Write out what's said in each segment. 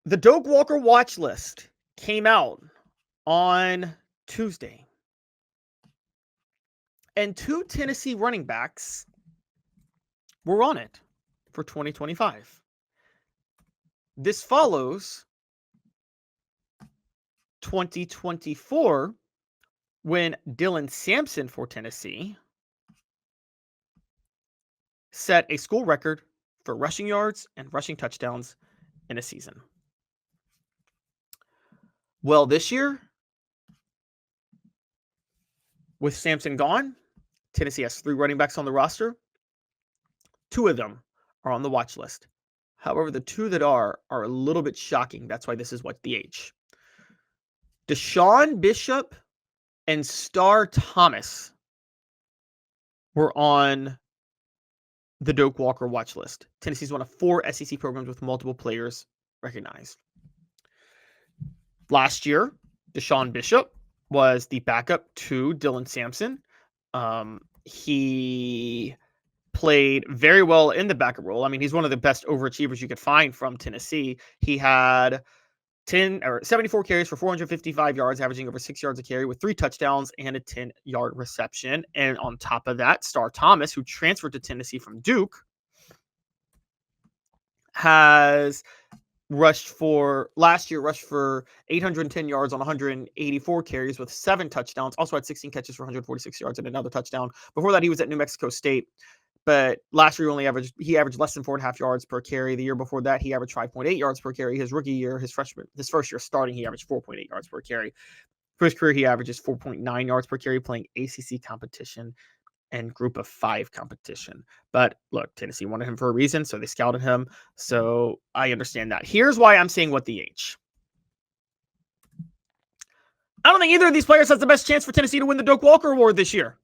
The Doak Walker watch list came out on Tuesday. And 2 Tennessee running backs were on it for 2025. This follows 2024 when Dylan Sampson for Tennessee set a school record for rushing yards and rushing touchdowns in a season. Well, this year, with Sampson gone, Tennessee has 3 running backs on the roster. 2 of them are on the watch list. However, the 2 that are a little bit shocking. That's why this is what the H. DeSean Bishop and Star Thomas were on the Doak Walker watch list. Tennessee's one of 4 SEC programs with multiple players recognized. Last year, DeSean Bishop was the backup to Dylan Sampson. He played very well in the backup role. I mean, he's one of the best overachievers you could find from Tennessee. He had 74 carries for 455 yards, averaging over 6 yards a carry with 3 touchdowns and a 10-yard reception. And on top of that, Star Thomas, who transferred to Tennessee from Duke, has rushed for 810 yards on 184 carries with 7 touchdowns. Also had 16 catches for 146 yards and another touchdown. Before that, he was at New Mexico State. But last year, he averaged less than 4.5 yards per carry. The year before that, he averaged 5.8 yards per carry. His rookie year, his first year starting, he averaged 4.8 yards per carry. For his career, he averages 4.9 yards per carry playing ACC competition and Group of 5 competition. But look, Tennessee wanted him for a reason, so they scouted him. So I understand that. Here's why I'm saying what the H. I don't think either of these players has the best chance for Tennessee to win the Doak Walker Award this year.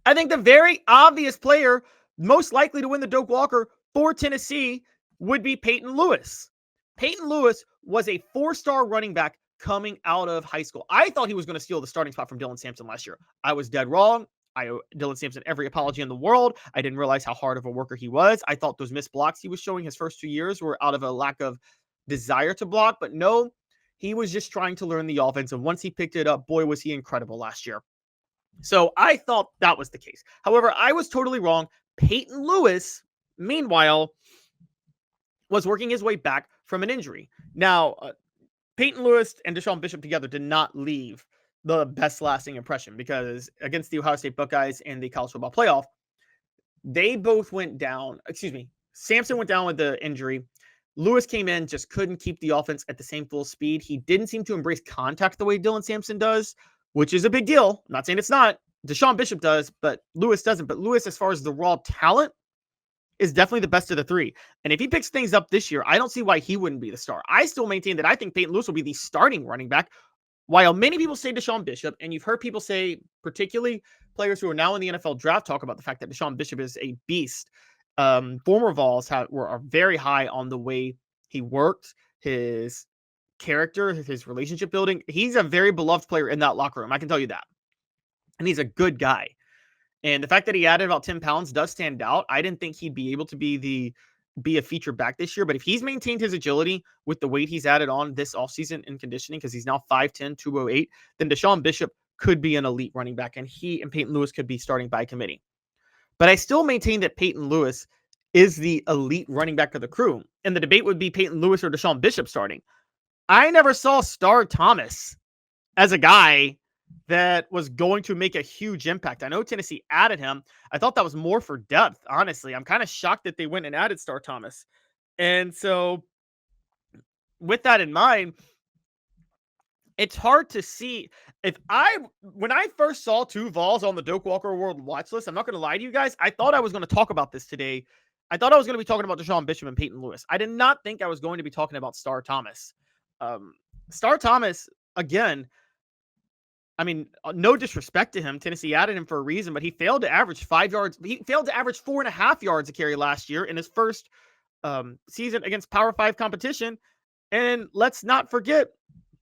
I think the very obvious player most likely to win the Doak Walker for Tennessee would be Peyton Lewis. Peyton Lewis was a 4-star running back coming out of high school. I thought he was going to steal the starting spot from Dylan Sampson last year. I was dead wrong. I owe Dylan Sampson every apology in the world. I didn't realize how hard of a worker he was. I thought those missed blocks he was showing his first 2 years were out of a lack of desire to block. But no, he was just trying to learn the offense. And once he picked it up, boy, was he incredible last year. So I thought that was the case. However, I was totally wrong. Peyton Lewis, meanwhile, was working his way back from an injury. Now, Peyton Lewis and DeSean Bishop together did not leave the best lasting impression because against the Ohio State Buckeyes in the college football playoff, they both went down. Sampson went down with the injury. Lewis came in, just couldn't keep the offense at the same full speed. He didn't seem to embrace contact the way Dylan Sampson does, which is a big deal. I'm not saying it's not. DeSean Bishop does, but Lewis doesn't. But Lewis, as far as the raw talent, is definitely the best of the 3. And if he picks things up this year, I don't see why he wouldn't be the star. I still maintain that I think Peyton Lewis will be the starting running back, while many people say DeSean Bishop, and you've heard people say, particularly players who are now in the NFL draft, talk about the fact that DeSean Bishop is a beast. Former Vols are very high on the way he worked, his character, his relationship building. He's a very beloved player in that locker room. I can tell you that. And he's a good guy. And the fact that he added about 10 pounds does stand out. I didn't think he'd be able to be a feature back this year, but if he's maintained his agility with the weight he's added on this offseason in conditioning, because he's now 5'10", 208, then DeSean Bishop could be an elite running back, and he and Peyton Lewis could be starting by committee. But I still maintain that Peyton Lewis is the elite running back of the crew, and the debate would be Peyton Lewis or DeSean Bishop starting. I never saw Star Thomas as a guy that was going to make a huge impact. I know Tennessee added him. I thought that was more for depth, honestly. I'm kind of shocked that they went and added Star Thomas. And so with that in mind, it's hard to see. When I first saw 2 Vols on the Doak Walker World watch list, I'm not going to lie to you guys, I thought I was going to talk about this today. I thought I was going to be talking about DeSean Bishop and Peyton Lewis. I did not think I was going to be talking about Star Thomas. Star Thomas, again, I mean, no disrespect to him. Tennessee added him for a reason, but he failed to average 5 yards. He failed to average 4.5 yards a carry last year in his first season against Power 5 competition. And let's not forget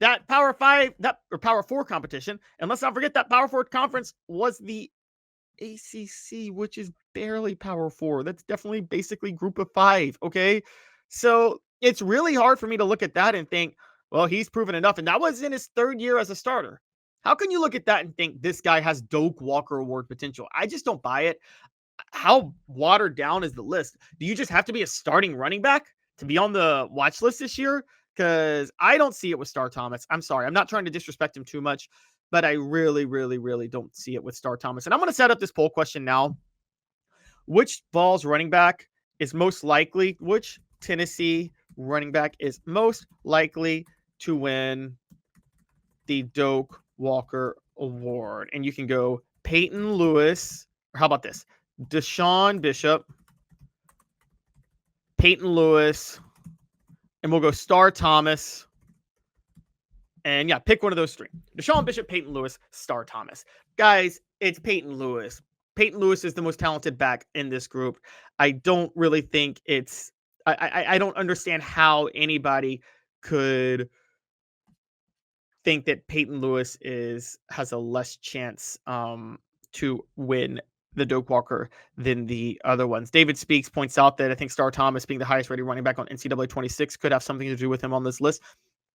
that Power 4 competition. And let's not forget that Power 4 conference was the ACC, which is barely Power 4. That's definitely basically Group of 5. Okay. So it's really hard for me to look at that and think, well, he's proven enough. And that was in his 3rd year as a starter. How can you look at that and think this guy has Doak Walker Award potential? I just don't buy it. How watered down is the list? Do you just have to be a starting running back to be on the watch list this year? Because I don't see it with Star Thomas. I'm sorry. I'm not trying to disrespect him too much, but I really, really, really don't see it with Star Thomas. And I'm going to set up this poll question now. Which Vols running back is most likely, which Tennessee running back is most likely to win the Doak Walker Award? And you can go Peyton Lewis, or how about this? DeSean Bishop, Peyton Lewis, and we'll go Star Thomas. And yeah, pick one of those 3. DeSean Bishop, Peyton Lewis, Star Thomas. Guys, it's Peyton Lewis. Peyton Lewis is the most talented back in this group. I don't really think it's I don't understand how anybody could think that Peyton Lewis has a less chance to win the Doak Walker than the other ones. David Speaks points out that I think Star Thomas being the highest rated running back on NCAA 26 could have something to do with him on this list.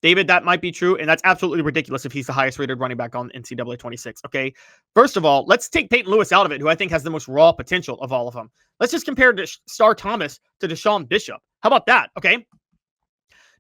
David, that might be true, and that's absolutely ridiculous if he's the highest rated running back on NCAA 26, okay? First of all, let's take Peyton Lewis out of it, who I think has the most raw potential of all of them. Let's just compare Star Thomas to DeSean Bishop. How about that, okay?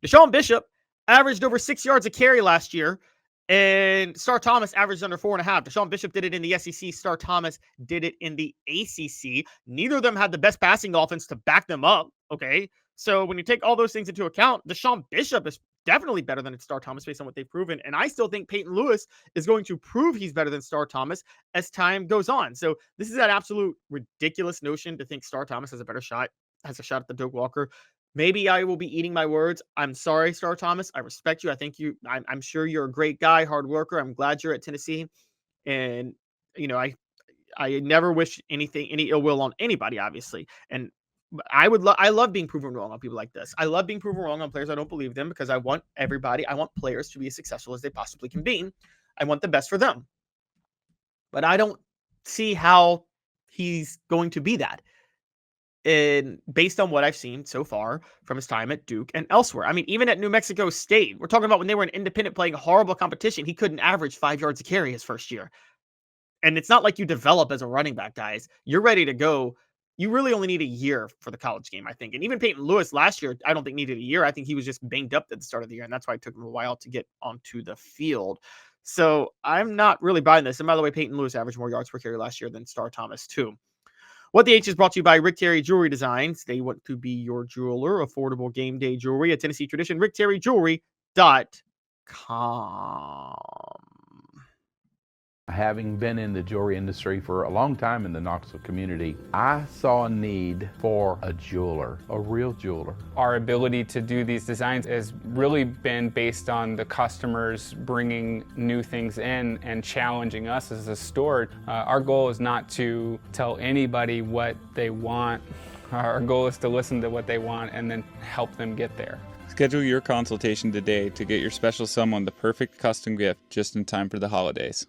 DeSean Bishop averaged over 6 yards a carry last year, and Star Thomas averaged under 4.5. DeSean Bishop did it in the SEC. Star Thomas did it in the ACC. Neither of them had the best passing offense to back them up, okay? So when you take all those things into account, DeSean Bishop is definitely better than Star Thomas based on what they've proven. And I still think Peyton Lewis is going to prove he's better than Star Thomas as time goes on. So this is that absolute ridiculous notion to think Star Thomas has a shot at the Doak Walker. Maybe I will be eating my words. I'm sorry, Star Thomas. I respect you. I think I'm sure you're a great guy, hard worker. I'm glad you're at Tennessee. And, you know, I never wish any ill will on anybody, obviously. And I love being proven wrong on people like this. I love being proven wrong on players I don't believe them, because I want players to be as successful as they possibly can be. I want the best for them. But I don't see how he's going to be that. And based on what I've seen so far from his time at Duke and elsewhere. I mean, even at New Mexico State, we're talking about when they were an independent playing horrible competition, he couldn't average 5 yards a carry his first year. And it's not like you develop as a running back, guys. You're ready to go. You really only need a year for the college game, I think. And even Peyton Lewis last year, I don't think needed a year. I think he was just banged up at the start of the year, and that's why it took him a while to get onto the field. So I'm not really buying this. And by the way, Peyton Lewis averaged more yards per carry last year than Star Thomas, too. What the H is brought to you by Rick Terry Jewelry Designs. They want to be your jeweler. Affordable game day jewelry, a Tennessee tradition. RickTerryJewelry.com. Having been in the jewelry industry for a long time in the Knoxville community, I saw a need for a jeweler, a real jeweler. Our ability to do these designs has really been based on the customers bringing new things in and challenging us as a store. Our goal is not to tell anybody what they want. Our goal is to listen to what they want and then help them get there. Schedule your consultation today to get your special someone the perfect custom gift just in time for the holidays.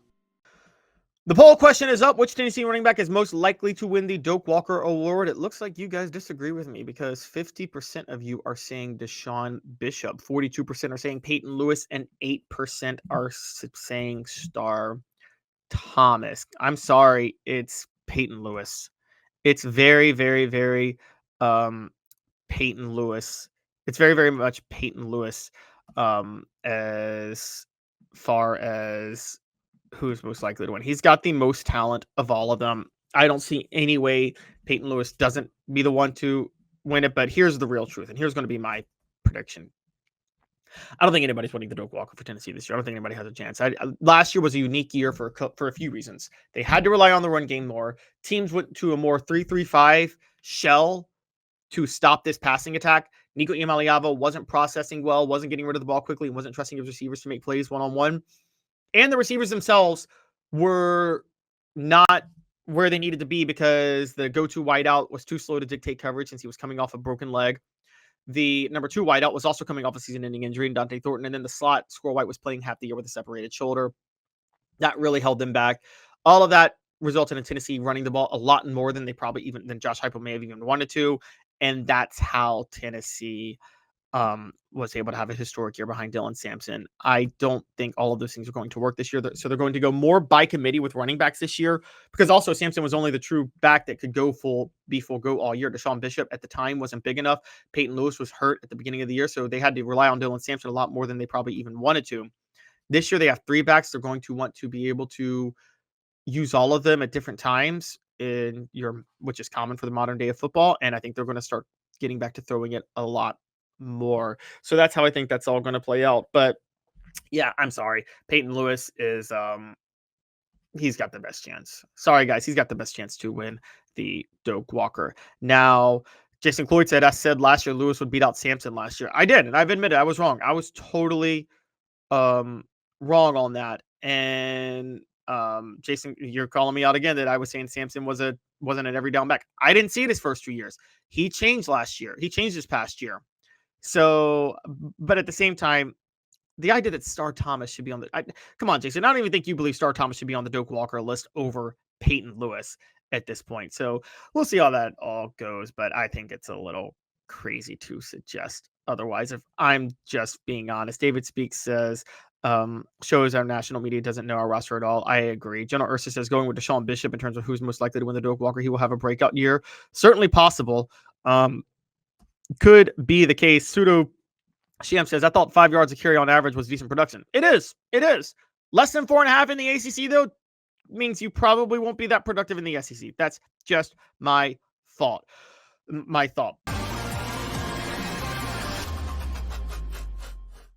The poll question is up. Which Tennessee running back is most likely to win the Doak Walker Award? It looks like you guys disagree with me, because 50% of you are saying DeSean Bishop, 42% are saying Peyton Lewis, and 8% are saying Star Thomas. I'm sorry, it's Peyton Lewis. It's very, very, very Peyton Lewis. It's very, very much Peyton Lewis as far as who's most likely to win. He's got the most talent of all of them. I don't see any way Peyton Lewis doesn't be the one to win it, but here's the real truth, and here's going to be my prediction. I don't think anybody's winning the Doak Walker for Tennessee this year. I don't think anybody has a chance. Last year was a unique year for a few reasons. They had to rely on the run game more. Teams went to a more 3-3-5 shell to stop this passing attack. Nico Iamaleava wasn't processing well, wasn't getting rid of the ball quickly, and wasn't trusting his receivers to make plays one-on-one. And the receivers themselves were not where they needed to be, because the go-to wideout was too slow to dictate coverage since he was coming off a broken leg. The number 2 wideout was also coming off a season-ending injury in Dante Thornton. And then the slot, Squirrel White, was playing half the year with a separated shoulder. That really held them back. All of that resulted in Tennessee running the ball a lot more than they probably than Josh Heupel may have even wanted to. And that's how Tennessee was able to have a historic year behind Dylan Sampson. I don't think all of those things are going to work this year. So they're going to go more by committee with running backs this year, because also Sampson was only the true back that could be full go all year. DeSean Bishop at the time wasn't big enough. Peyton Lewis was hurt at the beginning of the year, so they had to rely on Dylan Sampson a lot more than they probably even wanted to. This year they have 3 backs. They're going to want to be able to use all of them at different times which is common for the modern day of football. And I think they're going to start getting back to throwing it a lot more. So that's how I think that's all going to play out. But yeah, I'm sorry. Peyton Lewis is, he's got the best chance. Sorry, guys. He's got the best chance to win the Doak Walker. Now, Jason Cloyd said, I said last year Lewis would beat out Sampson last year. I did. And I've admitted I was wrong. I was totally wrong on that. And Jason, you're calling me out again that I was saying Sampson wasn't an every down back. I didn't see it his first 2 years. He changed last year. He changed this past year. So, but at the same time, the idea that Star Thomas should be on come on, Jason. I don't even think you believe Star Thomas should be on the Doak Walker list over Peyton Lewis at this point. So we'll see how that all goes. But I think it's a little crazy to suggest otherwise, if I'm just being honest. David Speaks says, shows our national media doesn't know our roster at all. I agree. General Ursa says, going with DeSean Bishop in terms of who's most likely to win the Doak Walker, he will have a breakout year. Certainly possible. Could be the case. Pseudo Sham says, I thought 5 yards of carry on average was decent production. It is. Less than 4.5 in the ACC, though, means you probably won't be that productive in the SEC. That's just my thought.